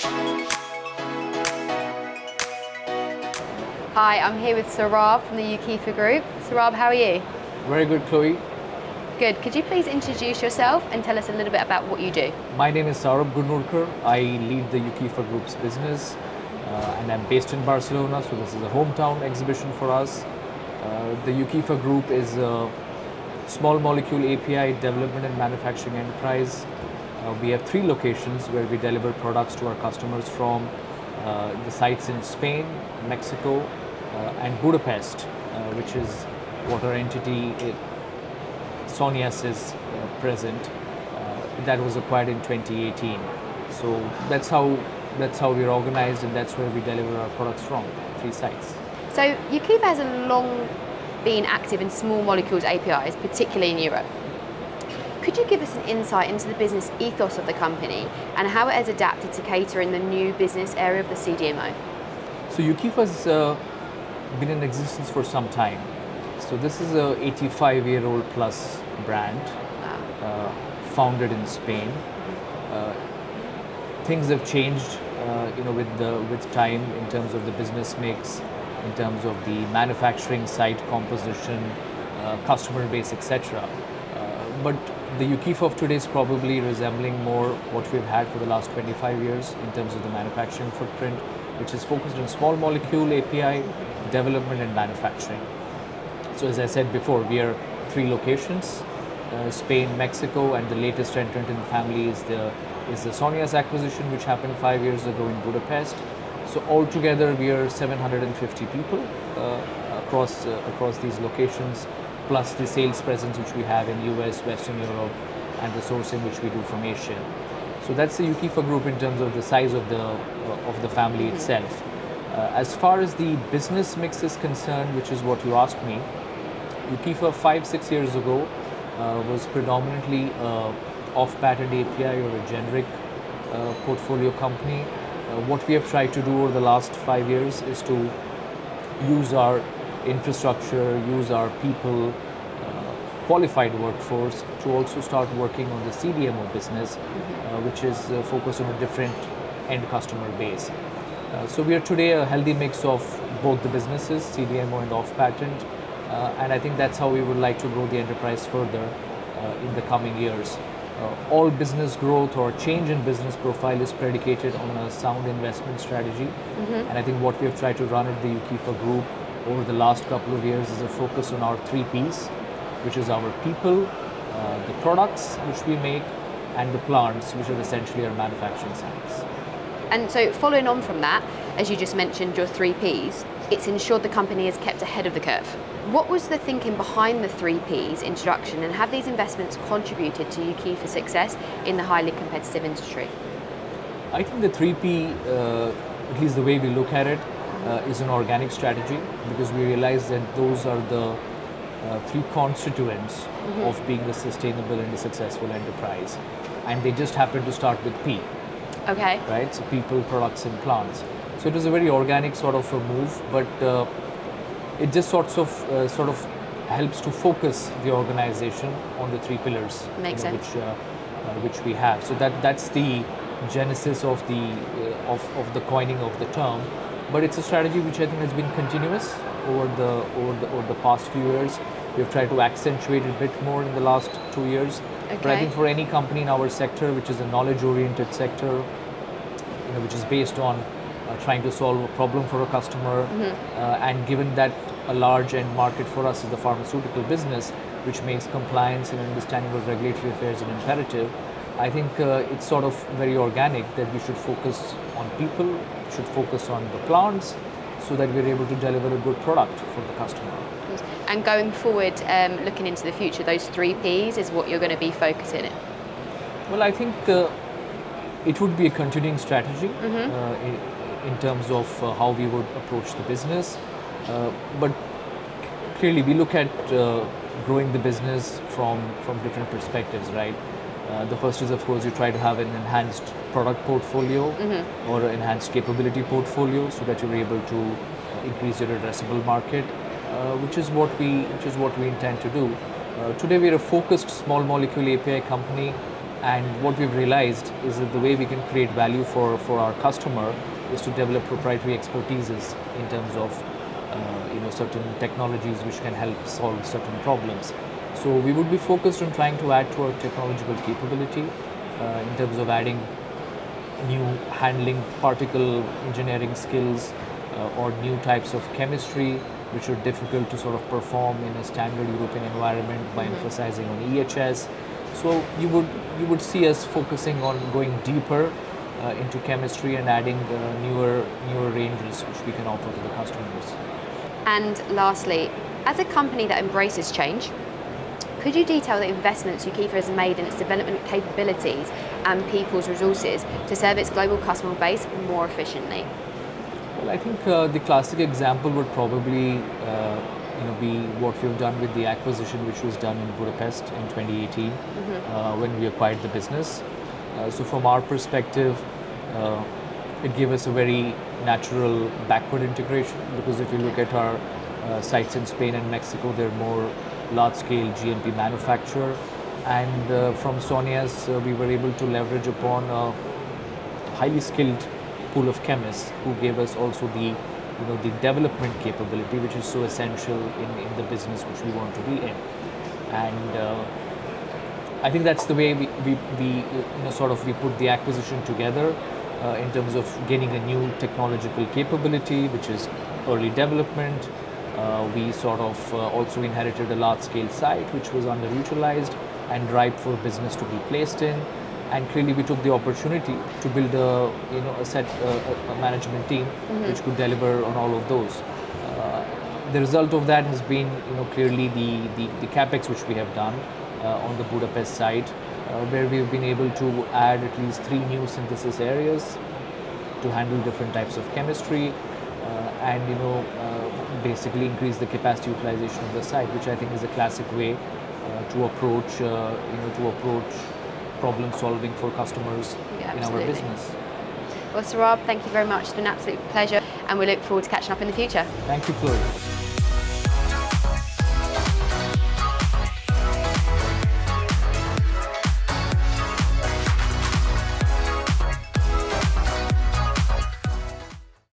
Hi, I'm here with Saurabh from the Uquifa Group. Saurabh, how are you? Very good, Chloe. Good. Could you please introduce yourself and tell us a little bit about what you do? My name is Saurabh Gurnurkar. I lead the Uquifa Group's business and I'm based in Barcelona, so this is a hometown exhibition for us. The Uquifa Group is a small molecule API development and manufacturing enterprise. We have 3 locations where we deliver products to our customers from the sites in Spain, Mexico, and Budapest, which is what our entity Sonias is present. That was acquired in 2018. So that's how we're organized, and that's where we deliver our products from, 3 sites. So Uquifa has long been active in small molecules APIs, particularly in Europe. Could you give us an insight into the business ethos of the company and how it has adapted to cater in the new business area of the CDMO? So Uquifa's been in existence for some time. So this is a 85-year-old plus brand, founded in Spain. Things have changed, with time in terms of the business mix, in terms of the manufacturing site composition, customer base, etc. But the Uquifa of today is probably resembling more what we've had for the last 25 years in terms of the manufacturing footprint, which is focused on small molecule API development and manufacturing. So as I said before, we are 3 locations, Spain, Mexico, and the latest entrant in the family is the Sonias acquisition, which happened 5 years ago in Budapest. So altogether we are 750 people across these locations, plus the sales presence which we have in US, Western Europe, and the sourcing which we do from Asia. So that's the Uquifa Group in terms of the size of the family itself. As far as the business mix is concerned, which is what you asked me, Uquifa 5-6 years ago was predominantly off-patent API or a generic portfolio company. What we have tried to do over the last 5 years is to use our infrastructure, use our people, qualified workforce to also start working on the CDMO business, which is focused on a different end customer base. So we are today a healthy mix of both the businesses, CDMO and off-patent, and I think that's how we would like to grow the enterprise further in the coming years. All business growth or change in business profile is predicated on a sound investment strategy, and I think what we have tried to run at the Uquifa Group over the last couple of years is a focus on our 3 Ps, which is our people, the products which we make, and the plants, which are essentially our manufacturing sites. And so following on from that, as you just mentioned, your 3 Ps, it's ensured the company is kept ahead of the curve. What was the thinking behind the 3 Ps introduction, and have these investments contributed to Uquifa's success in the highly competitive industry? I think the 3P, at least the way we look at it, is an organic strategy, because we realize that those are the 3 constituents of being a sustainable and a successful enterprise, and they just happen to start with P. Okay. Right, so people, products, and plants. So it was a very organic sort of a move, but it just sort of helps to focus the organization on the 3 pillars, which we have. So that's the genesis of the coining of the term. But it's a strategy which I think has been continuous over the past few years. We've tried to accentuate it a bit more in the last 2 years. Okay. But I think for any company in our sector, which is a knowledge-oriented sector, which is based on trying to solve a problem for a customer, and given that a large end market for us is the pharmaceutical business, which makes compliance and understanding of regulatory affairs an imperative, I think it's sort of very organic that we should focus on people, should focus on the plants, so that we're able to deliver a good product for the customer. And going forward, looking into the future, those 3 Ps is what you're going to be focusing in? Well, I think it would be a continuing strategy in terms of how we would approach the business. But clearly, we look at growing the business from different perspectives, right? The first is, of course, you try to have an enhanced product portfolio or an enhanced capability portfolio, so that you're able to increase your addressable market, which is what we intend to do. Today, we are a focused small molecule API company And what we've realized is that the way we can create value for our customer is to develop proprietary expertises in terms of certain technologies which can help solve certain problems. So we would be focused on trying to add to our technological capability in terms of adding new handling particle engineering skills or new types of chemistry which are difficult to sort of perform in a standard European environment by emphasizing on EHS. So you would see us focusing on going deeper into chemistry and adding newer ranges which we can offer to the customers. And lastly, as a company that embraces change, could you detail the investments Uquifa has made in its development capabilities and people's resources to serve its global customer base more efficiently? Well, I think the classic example would probably be what we've done with the acquisition which was done in Budapest in 2018 when we acquired the business. So from our perspective, it gave us a very natural backward integration, because if you look at our sites in Spain and Mexico, they're more large-scale GMP manufacturer, and from Sonia's we were able to leverage upon a highly skilled pool of chemists who gave us also the the development capability, which is so essential in the business which we want to be in. And I think that's the way we put the acquisition together in terms of gaining a new technological capability, which is early development. We sort of also inherited a large-scale site which was underutilized and ripe for business to be placed in. And clearly, we took the opportunity to build a management team which could deliver on all of those. The result of that has been clearly the capex which we have done on the Budapest site, where we've been able to add at least 3 new synthesis areas to handle different types of chemistry, and basically increase the capacity utilization of the site, which I think is a classic way to approach problem solving for customers in our business. Well, Saurabh, thank you very much. It's been an absolute pleasure, and we look forward to catching up in the future. Thank you, Chloe.